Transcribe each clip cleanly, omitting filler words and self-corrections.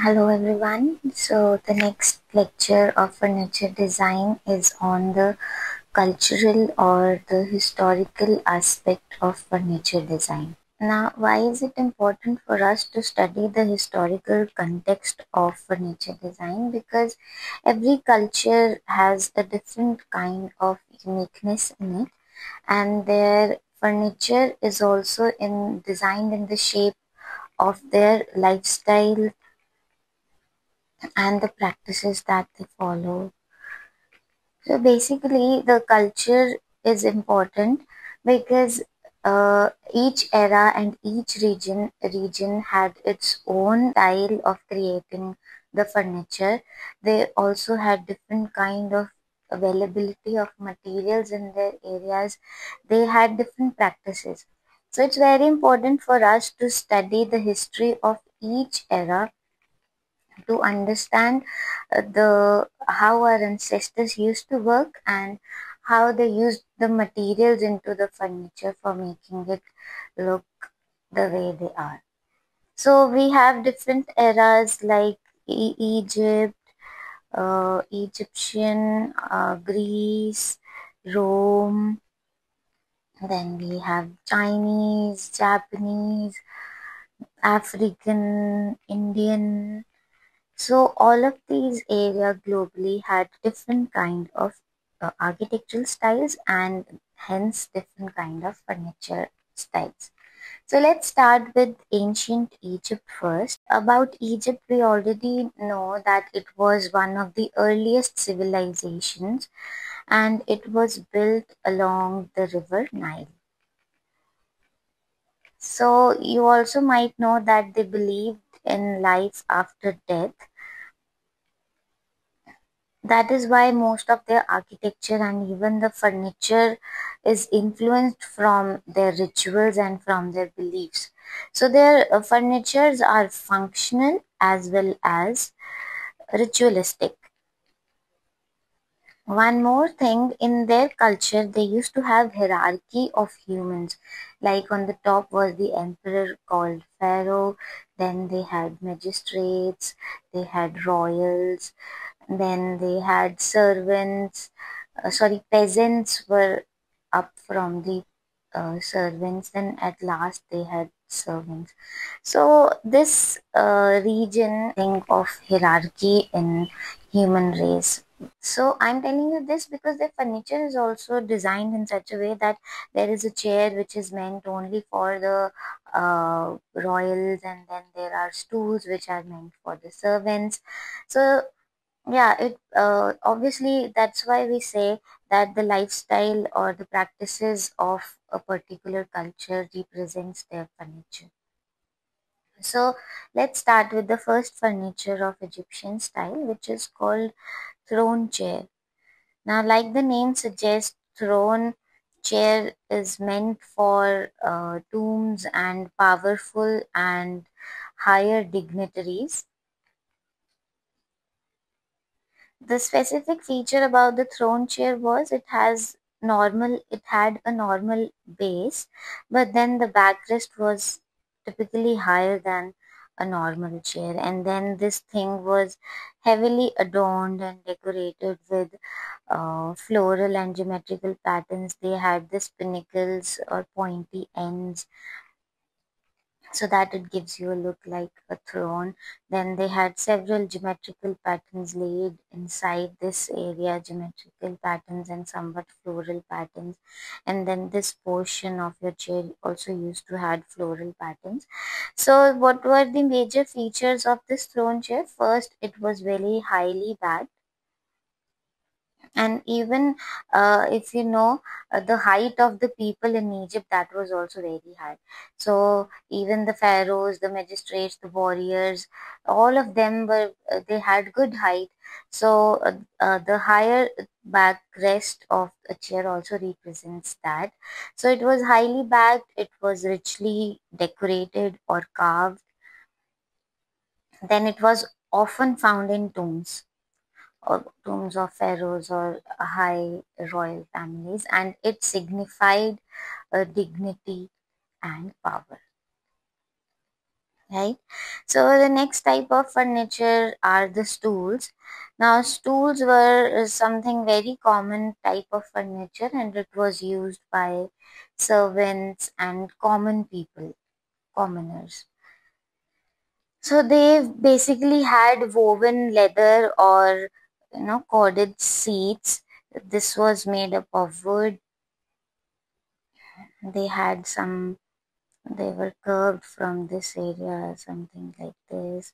Hello everyone. So the next lecture of furniture design is on the cultural or the historical aspect of furniture design. Now, why is it important for us to study the historical context of furniture design? Because every culture has a different kind of uniqueness in it, and their furniture is also designed in the shape of their lifestyle and the practices that they follow. So basically, the culture is important because each era and each region had its own style of creating the furniture. They also had different kind of availability of materials in their areas. They had different practices. So it's very important for us to study the history of each era to understand the how our ancestors used to work and how they used the materials into the furniture for making it look the way they are. So we have different eras like Egypt, Egyptian, Greece, Rome. Then we have Chinese, Japanese, African, Indian. So all of these areas globally had different kind of architectural styles and hence different kind of furniture styles. So let's start with ancient Egypt first. About Egypt, we already know that it was one of the earliest civilizations and it was built along the river Nile. So you also might know that they believed in life after death. That is why most of their architecture and even the furniture is influenced from their rituals and from their beliefs. So their furnitures are functional as well as ritualistic. One more thing, in their culture, they used to have hierarchy of humans. Like on the top was the emperor called Pharaoh, then they had magistrates, they had royals, then they had servants, peasants were up from the servants, then at last they had servants. So this region think of hierarchy in human race. So I'm telling you this because the furniture is also designed in such a way that there is a chair which is meant only for the royals, and then there are stools which are meant for the servants. So yeah, it obviously that's why we say that the lifestyle or the practices of a particular culture represents their furniture. So let's start with the first furniture of Egyptian style, which is called throne chair. Now, like the name suggests, throne chair is meant for tombs and powerful and higher dignitaries. The specific feature about the throne chair was it had a normal base, but then the backrest was typically higher than a normal chair, and then this thing was heavily adorned and decorated with floral and geometrical patterns. They had these pinnacles or pointy ends so that it gives you a look like a throne. Then they had several geometrical patterns laid inside this area, geometrical patterns and somewhat floral patterns. And then this portion of your chair also used to had floral patterns. So what were the major features of this throne chair? First, it was very highly backed, and even if you know the height of the people in Egypt, that was also very high. So even the pharaohs, the magistrates, the warriors, all of them were they had good height. So the higher backrest of a chair also represents that. So it was highly backed, it was richly decorated or carved. Then it was often found in tombs or tombs of pharaohs or high royal families, and it signified dignity and power. right? So the next type of furniture are the stools. Now stools were something very common type of furniture, and it was used by servants and common people, commoners. So they basically had woven leather or corded seats. This was made up of wood. They had some, they were curved from this area, something like this.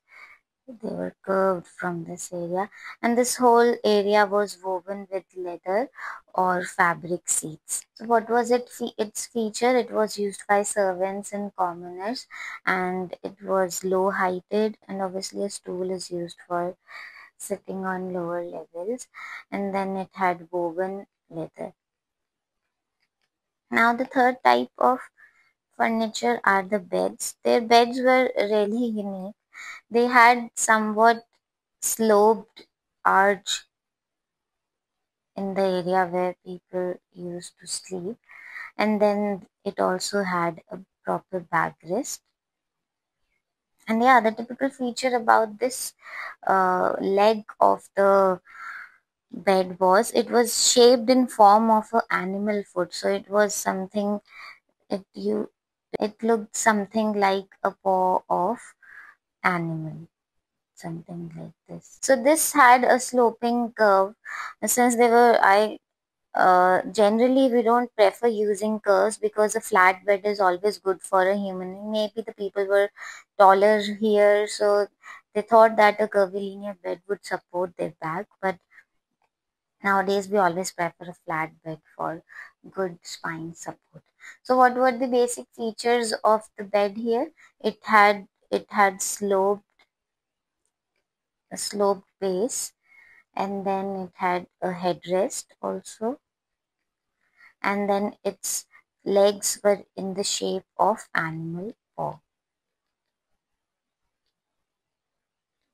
They were curved from this area, and this whole area was woven with leather or fabric seats. So what was its feature? It was used by servants and commoners, and it was low heighted, and obviously a stool is used for sitting on lower levels, and then it had woven leather. Now the third type of furniture are the beds. Their beds were really unique. They had somewhat sloped arch in the area where people used to sleep, and then it also had a proper backrest. And yeah, the typical feature about this leg of the bed was it was shaped in form of an animal foot. So it was something, it looked something like a paw of animal, something like this. So this had a sloping curve. Since they were, I generally we don't prefer using curves because a flat bed is always good for a human. Maybe the people were taller here, so they thought that a curvilinear bed would support their back. But nowadays we always prefer a flat bed for good spine support. So what were the basic features of the bed here? It had a sloped base, and then it had a headrest also, and then its legs were in the shape of animal paw,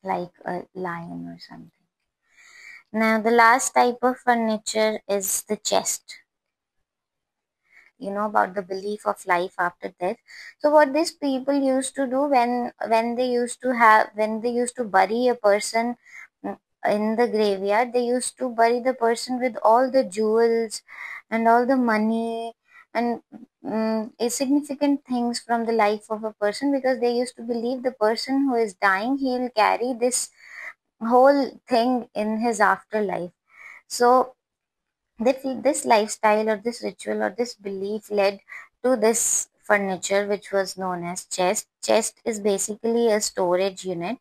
like a lion or something. Now the last type of furniture is the chest. You know about the belief of life after death. So what these people used to do when they used to bury a person, in the graveyard, they used to bury the person with all the jewels and all the money and significant things from the life of a person, because they used to believe the person who is dying, he will carry this whole thing in his afterlife. So this lifestyle or this ritual or this belief led to this furniture, which was known as chest. Chest is basically a storage unit.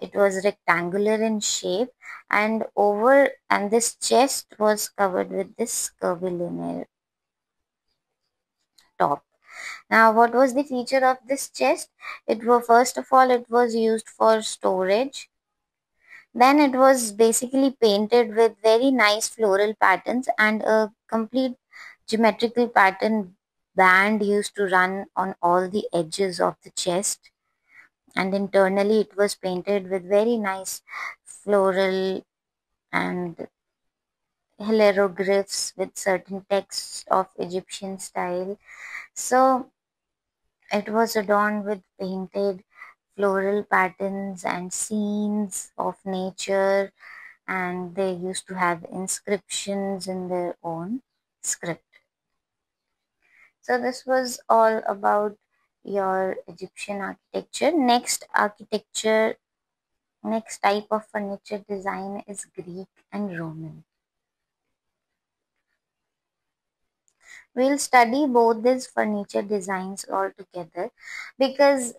It was rectangular in shape, and this chest was covered with this curvilinear top. Now, what was the feature of this chest? It was, first of all, it was used for storage. Then it was basically painted with very nice floral patterns, and a complete geometrical pattern band used to run on all the edges of the chest. And internally it was painted with very nice floral and hieroglyphs with certain texts of Egyptian style. So it was adorned with painted floral patterns and scenes of nature, and they used to have inscriptions in their own script. So this was all about your Egyptian architecture. Next type of furniture design is Greek and Roman. We'll study both these furniture designs all together, because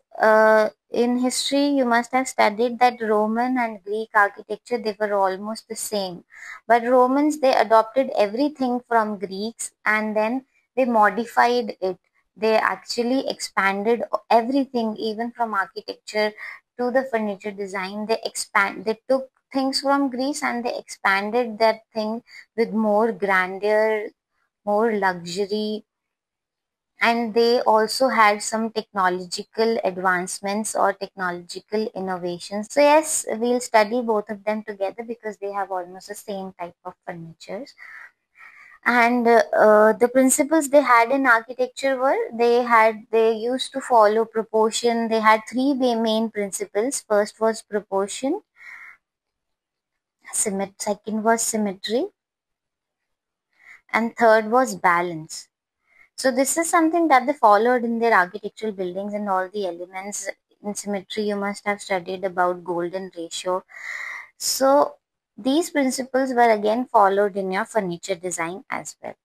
in history you must have studied that Roman and Greek architecture, they were almost the same. But Romans, they adopted everything from Greeks and then they modified it. They actually expanded everything, even from architecture to the furniture design. They took things from Greece and they expanded that thing with more grandeur, more luxury, and they also had some technological advancements or technological innovations. So yes, we'll study both of them together because they have almost the same type of furnitures. And the principles they had in architecture were, they used to follow proportion. They had three main principles. First was proportion, second was symmetry, and third was balance. So this is something that they followed in their architectural buildings, and all the elements in symmetry. You must have studied about golden ratio. So these principles were again followed in your furniture design as well.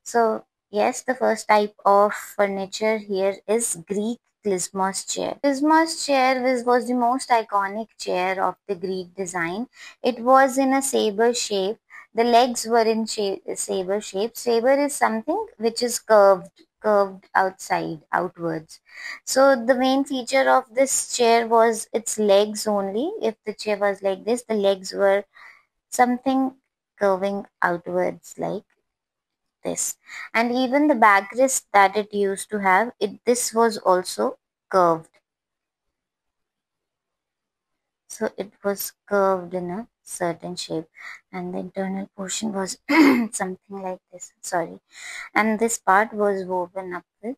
So yes, the first type of furniture here is Greek Klismos chair. Klismos chair was the most iconic chair of the Greek design. It was in a saber shape. The legs were in saber shape. Saber is something which is curved outside, outwards. So the main feature of this chair was its legs only. If the chair was like this, the legs were something curving outwards like this. And even the backrest that it used to have, this was also curved. So it was curved in a certain shape, and the internal portion was something like this, sorry, and this part was woven up with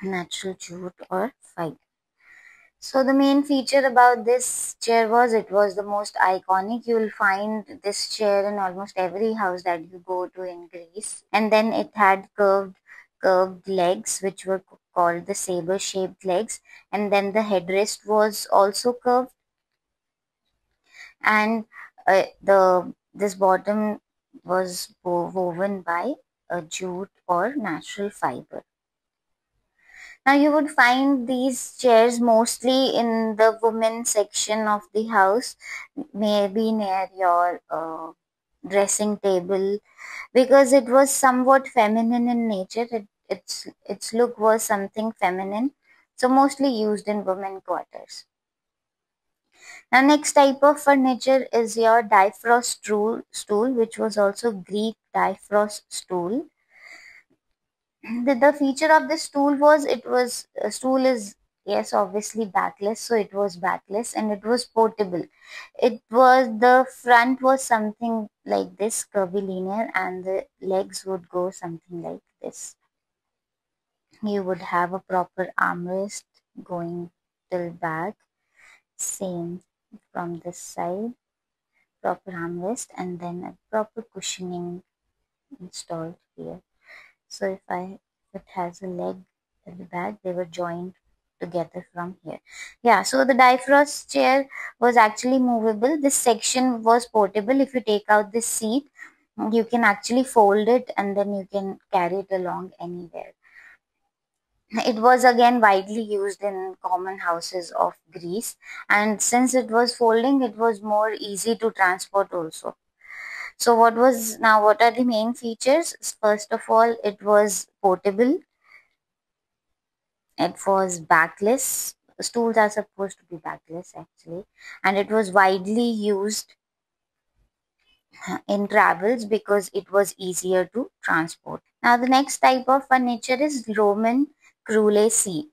natural jute or fiber. So the main feature about this chair was, it was the most iconic. You will find this chair in almost every house that you go to in Greece. And then it had curved legs, which were called the saber shaped legs. And then the headrest was also curved, and the this bottom was woven by a jute or natural fiber. Now you would find these chairs mostly in the women section of the house, maybe near your dressing table, because it was somewhat feminine in nature. Its look was something feminine, so mostly used in women quarters. Now next type of furniture is your Difrost stool, which was also Greek Difrost stool. The feature of the stool was, it was stool is, yes, obviously backless, so it was backless and it was portable. It was, the front was something like this, curvilinear, and the legs would go something like this. You would have a proper armrest going till back, same from this side, proper armrest, and then a proper cushioning installed here. So if it has a leg at the back, they were joined together from here. Yeah, so the Difrost chair was actually movable. This section was portable. If you take out this seat, you can actually fold it and then you can carry it along anywhere. It was again widely used in common houses of Greece, and since it was folding, it was more easy to transport also. So what are the main features? First of all, it was portable. It was backless. Stools are supposed to be backless actually, and it was widely used in travels because it was easier to transport. Now the next type of furniture is Roman cruelle seat.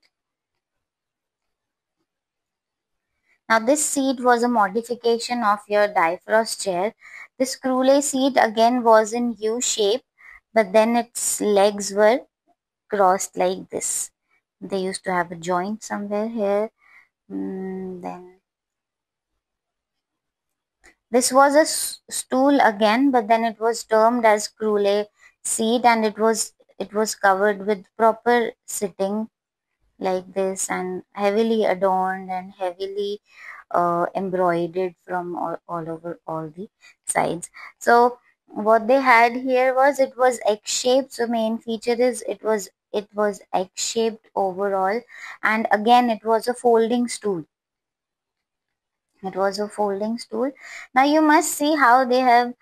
Now this seat was a modification of your Difrost chair. This cruelle seat again was in U shape, but then its legs were crossed like this. They used to have a joint somewhere here. Then this was a stool again, but then it was termed as cruelle seat, and it was covered with proper sitting like this, and heavily adorned and heavily embroidered from all over all the sides. So what they had here was, it was egg-shaped. So main feature is, it was egg-shaped overall, and again it was a folding stool. It was a folding stool. Now you must see how they have,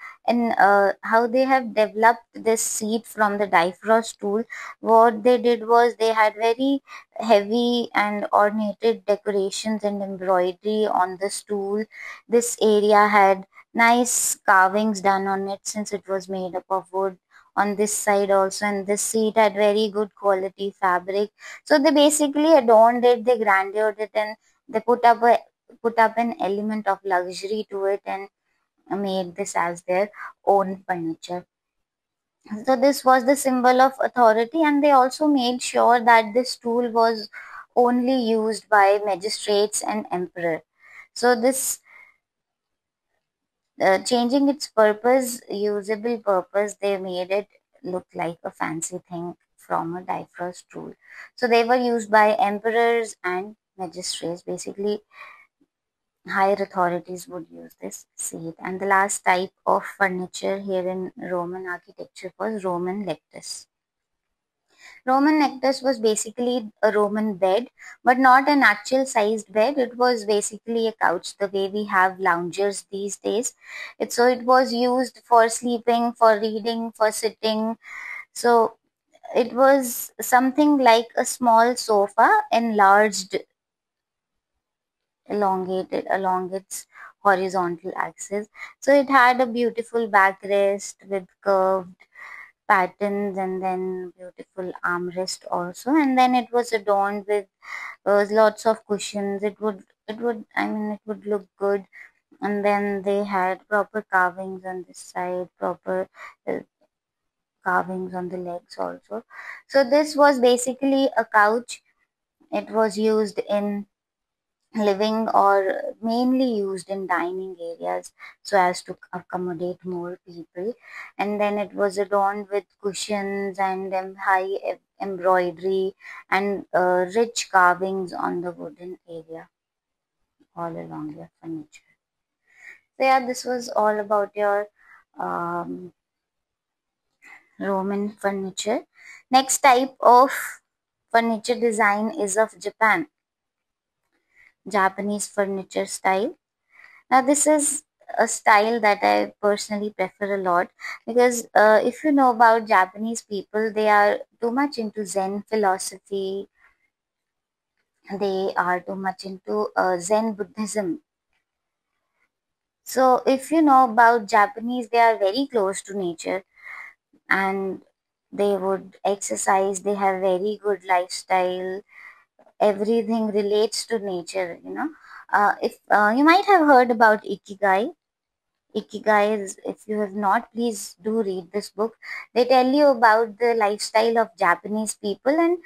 how they have developed this seat from the Difrost stool. What they did was, they had very heavy and ornated decorations and embroidery on the stool. This area had nice carvings done on it, since it was made up of wood. On this side also, and this seat had very good quality fabric. So they basically adorned it, they grandiored it, and they put up an element of luxury to it, and made this as their own furniture. So this was the symbol of authority, and they also made sure that this tool was only used by magistrates and emperor. So this changing its purpose, usable purpose, they made it look like a fancy thing from a diverse tool. So they were used by emperors and magistrates. Basically, higher authorities would use this seat. And the last type of furniture here in Roman architecture was Roman lectus. Roman lectus was basically a Roman bed, but not an actual sized bed. It was basically a couch, the way we have loungers these days. So it was used for sleeping, for reading, for sitting. So it was something like a small sofa enlarged, elongated along its horizontal axis. So it had a beautiful backrest with curved patterns, and then beautiful armrest also, and then it was adorned with lots of cushions. It would look good. And then they had proper carvings on this side, proper uh, carvings on the legs also. So this was basically a couch. It was used in living, or mainly used in dining areas, so as to accommodate more people. And then it was adorned with cushions and high embroidery and rich carvings on the wooden area all along your furniture. So yeah, this was all about your um, Roman furniture. Next type of furniture design is of Japanese furniture style. Now, this is a style that I personally prefer a lot, because if you know about Japanese people, they are too much into Zen philosophy. They are too much into Zen Buddhism. So, if you know about Japanese, they are very close to nature, and they would exercise. They have very good lifestyle. Everything relates to nature. If you might have heard about Ikigai. Ikigai is, if you have not, please do read this book. They tell you about the lifestyle of Japanese people and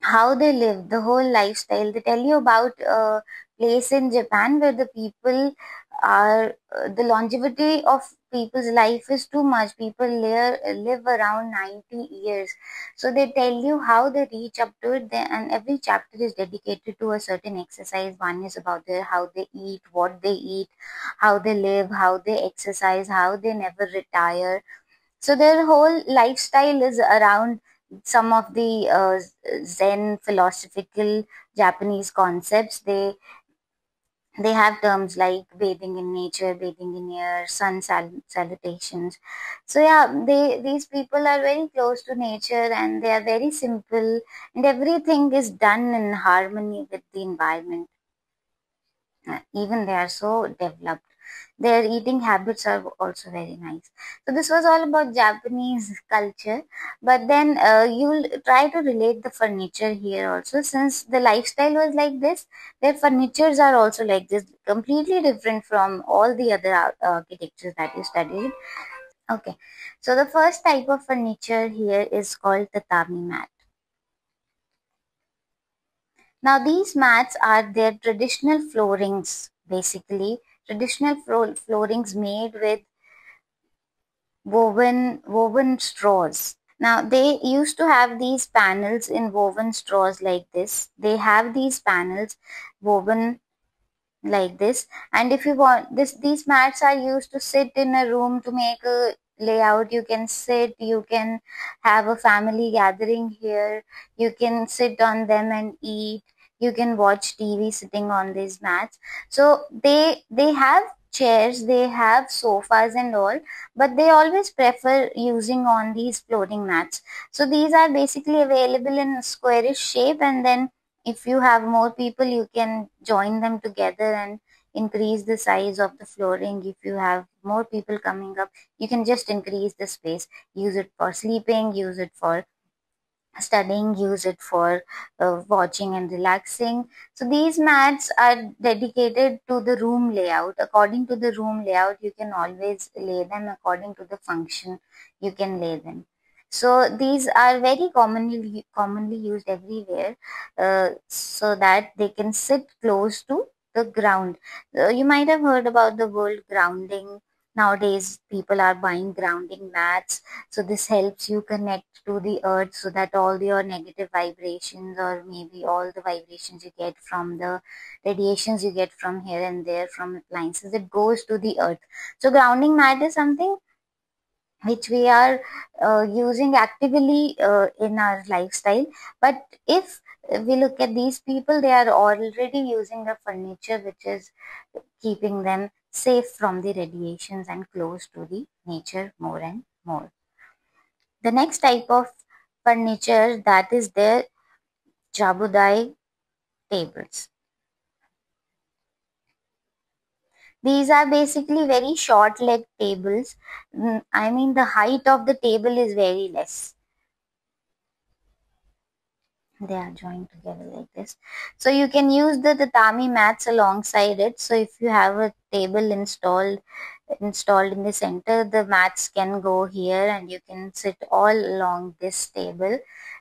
how they live, the whole lifestyle. They tell you about a place in Japan where the people are, the longevity of people's life is too much. People live around 90 years. So they tell you how they reach up to it, and every chapter is dedicated to a certain exercise. One is about how they eat, what they eat, how they live, how they exercise, how they never retire. So their whole lifestyle is around some of the Zen philosophical Japanese concepts. They have terms like bathing in nature, bathing in air, salutations. So yeah, these people are very close to nature, and they are very simple, and everything is done in harmony with the environment. Even they are so developed. Their eating habits are also very nice. So this was all about Japanese culture. But then you'll try to relate the furniture here also, since the lifestyle was like this. Their furnitures are also like this, completely different from all the other architectures that you studied. Okay, so the first type of furniture here is called tatami mat. Now, these mats are their traditional floorings, basically. Traditional floorings made with woven straws. Now, they used to have these panels in woven straws like this. They have these panels woven like this. And if you want this, these mats are used to sit in a room to make a layout. You can sit, you can have a family gathering here, you can sit on them and eat, you can watch TV sitting on these mats. So they have chairs, they have sofas and all, but they always prefer using on these floating mats. So these are basically available in squarish shape, and then if you have more people, you can join them together and increase the size of the flooring. If you have more people coming up, you can just increase the space, use it for sleeping, use it for studying use it for watching and relaxing. So these mats are dedicated to the room layout. According to the room layout, you can always lay them according to the function you can lay them. So these are very commonly used everywhere, so that they can sit close to the ground. You might have heard about the word grounding. Nowadays people are buying grounding mats, so this helps you connect to the earth, so that all your negative vibrations, or maybe all the vibrations you get from the radiations you get from here and there from appliances, it goes to the earth. So grounding mat is something which we are using actively in our lifestyle. But if we look at these people, they are already using the furniture which is keeping them safe from the radiations and close to the nature more and more. The next type of furniture that is the Jabudai tables. These are basically very short leg tables. I mean, the height of the table is very less. They are joined together like this. So you can use the tatami mats alongside it. So if you have a table installed in the center, the mats can go here and you can sit all along this table.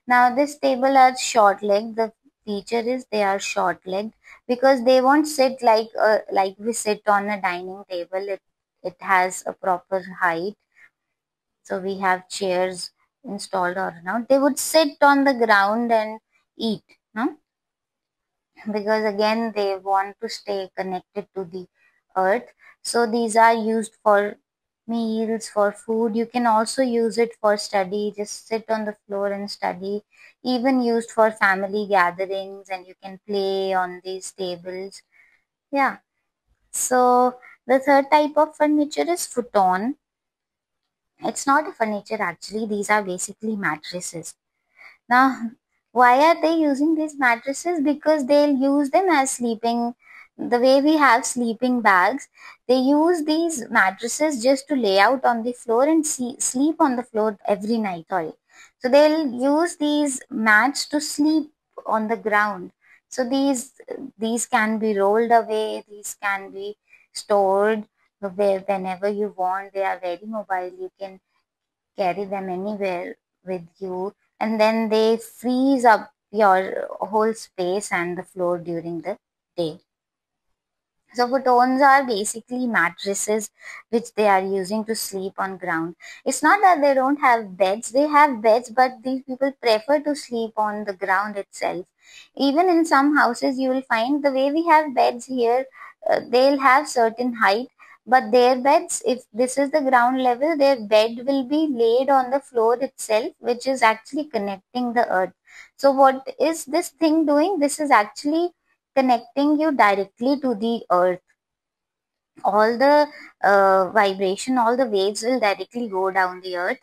Now this table are short leg. The feature is they are short legged because they won't sit like we sit on a dining table. It has a proper height. So we have chairs installed or not. They would sit on the ground and eat, no? Because again they want to stay connected to the earth. So these are used for meals, for food. You can also use it for study, just sit on the floor and study. Even used for family gatherings, and you can play on these tables. Yeah. So the third type of furniture is futon. It's not a furniture actually, these are basically mattresses. Now, why are they using these mattresses? Because they'll use them as sleeping. The way we have sleeping bags, they use these mattresses just to lay out on the floor and sleep on the floor every night. Sorry. So they'll use these mats to sleep on the ground. So these can be rolled away. These can be stored whenever you want. They are very mobile. You can carry them anywhere with you, and then they freeze up your whole space and the floor during the day. So futons are basically mattresses which they are using to sleep on ground. It's not that they don't have beds, they have beds, but these people prefer to sleep on the ground itself. Even in some houses you will find the way we have beds here, they'll have certain height, but their beds, if this is the ground level, their bed will be laid on the floor itself, which is actually connecting the earth. So what is this thing doing? This is actually connecting you directly to the earth. All the vibration, all the waves will directly go down the earth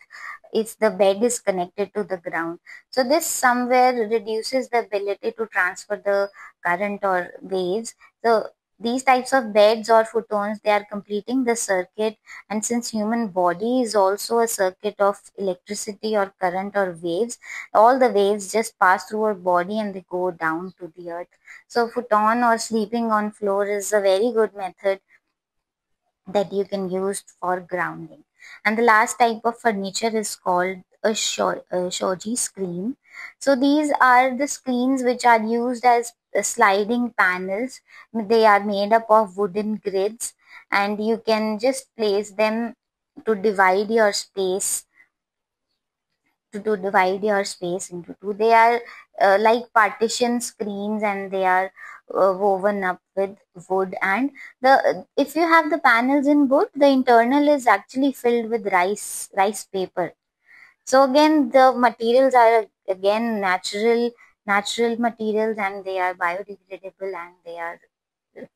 if the bed is connected to the ground. So this somewhere reduces the ability to transfer the current or waves. So these types of beds or futons, they are completing the circuit, and since human body is also a circuit of electricity or current or waves, all the waves just pass through our body and they go down to the earth. So futon or sleeping on floor is a very good method that you can use for grounding. And the last type of furniture is called a shoji screen. So these are the screens which are used as sliding panels. They are made up of wooden grids, and you can just place them to divide your space to divide your space into two. They are like partition screens, and they are woven up with wood. And the if you have the panels in wood, the internal is actually filled with rice paper. So again, the materials are again natural materials, and they are biodegradable, and they are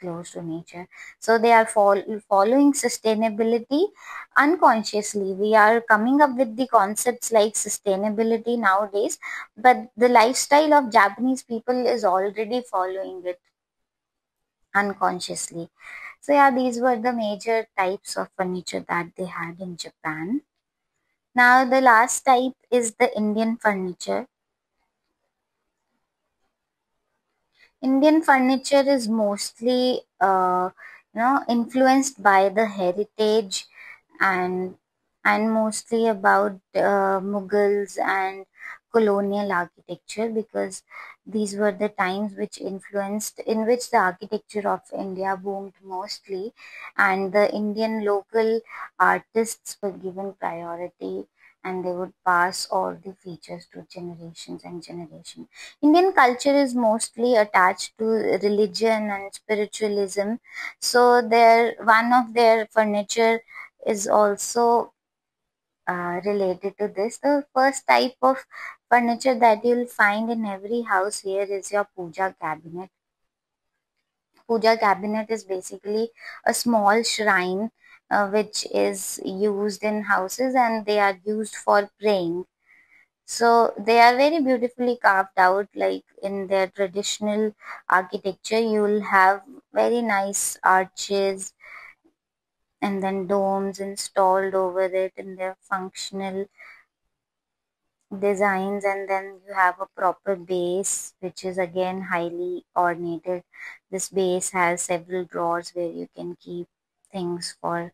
close to nature. So they are following sustainability unconsciously. We are coming up with the concepts like sustainability nowadays, but the lifestyle of Japanese people is already following it unconsciously. So yeah, these were the major types of furniture that they had in Japan. Now the last type is the Indian furniture. Indian furniture is mostly, influenced by the heritage and mostly about Mughals and colonial architecture, because these were the times which influenced in which the architecture of India boomed mostly, and the Indian local artists were given priority, and they would pass all the features to generations and generations. Indian culture is mostly attached to religion and spiritualism, so their one of their furniture is also related to this. The first type of furniture that you'll find in every house here is your puja cabinet. Puja cabinet is basically a small shrine which is used in houses, and they are used for praying. So they are very beautifully carved out, like in their traditional architecture. You will have very nice arches and then domes installed over it in their functional designs, and then you have a proper base which is again highly ornated. This base has several drawers where you can keep things uh,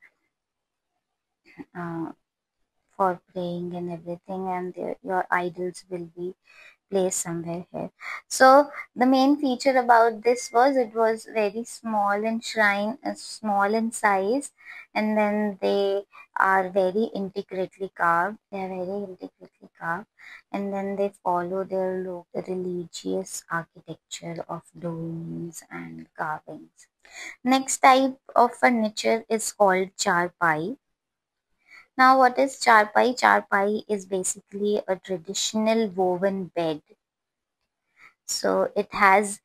for praying and everything, and your idols will be place somewhere here. So the main feature about this was it was very small in shrine, small in size, and then they are very intricately carved. They are very intricately carved, and then they follow their religious architecture of domes and carvings. Next type of furniture is called charpai. Now, what is charpai? Charpai is basically a traditional woven bed. So it has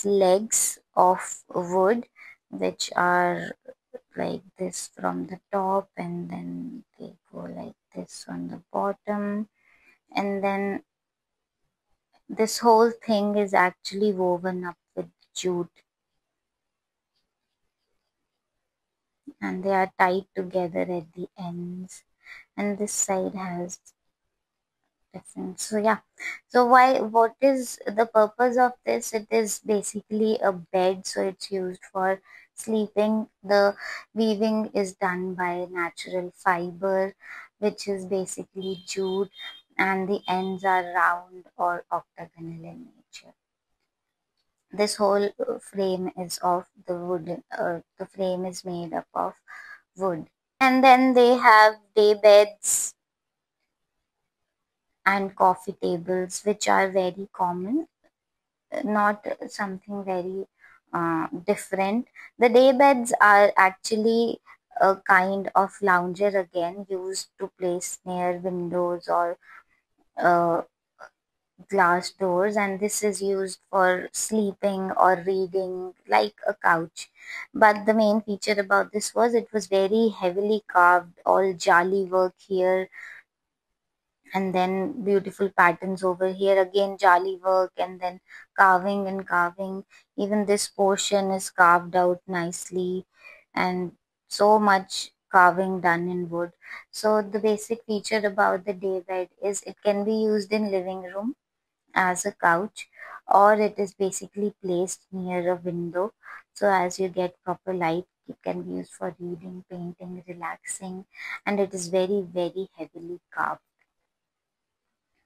legs of wood which are like this from the top, and then they go like this on the bottom, and then this whole thing is actually woven up with jute, and they are tied together at the ends, and this side has different. So yeah, so what is the purpose of this? It is basically a bed, so it's used for sleeping. The weaving is done by natural fiber, which is basically jute, and the ends are round or octagonal in nature. This whole frame is of the frame is made up of wood, and then they have day beds and coffee tables, which are very common, not something very different. The day beds are actually a kind of lounger, again used to place near windows or uh, glass doors, and this is used for sleeping or reading like a couch. But the main feature about this was it was very heavily carved, all jali work here, and then beautiful patterns over here, again jali work, and then carving and carving. Even this portion is carved out nicely, and so much carving done in wood. So the basic feature about the day bed is it can be used in living room as a couch, or it is basically placed near a window, so as you get proper light, it can be used for reading, painting, relaxing, and it is very very heavily carved.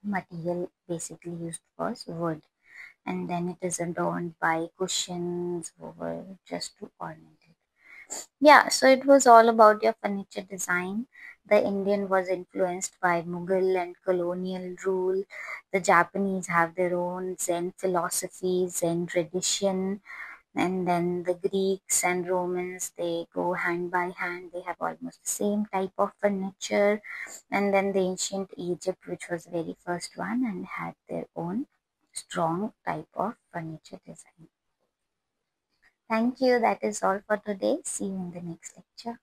Material basically used was wood, and then it is adorned by cushions over just to ornament it. Yeah, so it was all about your furniture design. The Indian was influenced by Mughal and colonial rule. The Japanese have their own Zen philosophy, Zen tradition, and then the Greeks and Romans, they go hand by hand. They have almost the same type of furniture. And then the ancient Egypt, which was the very first one, and had their own strong type of furniture design. Thank you. That is all for today. See you in the next lecture.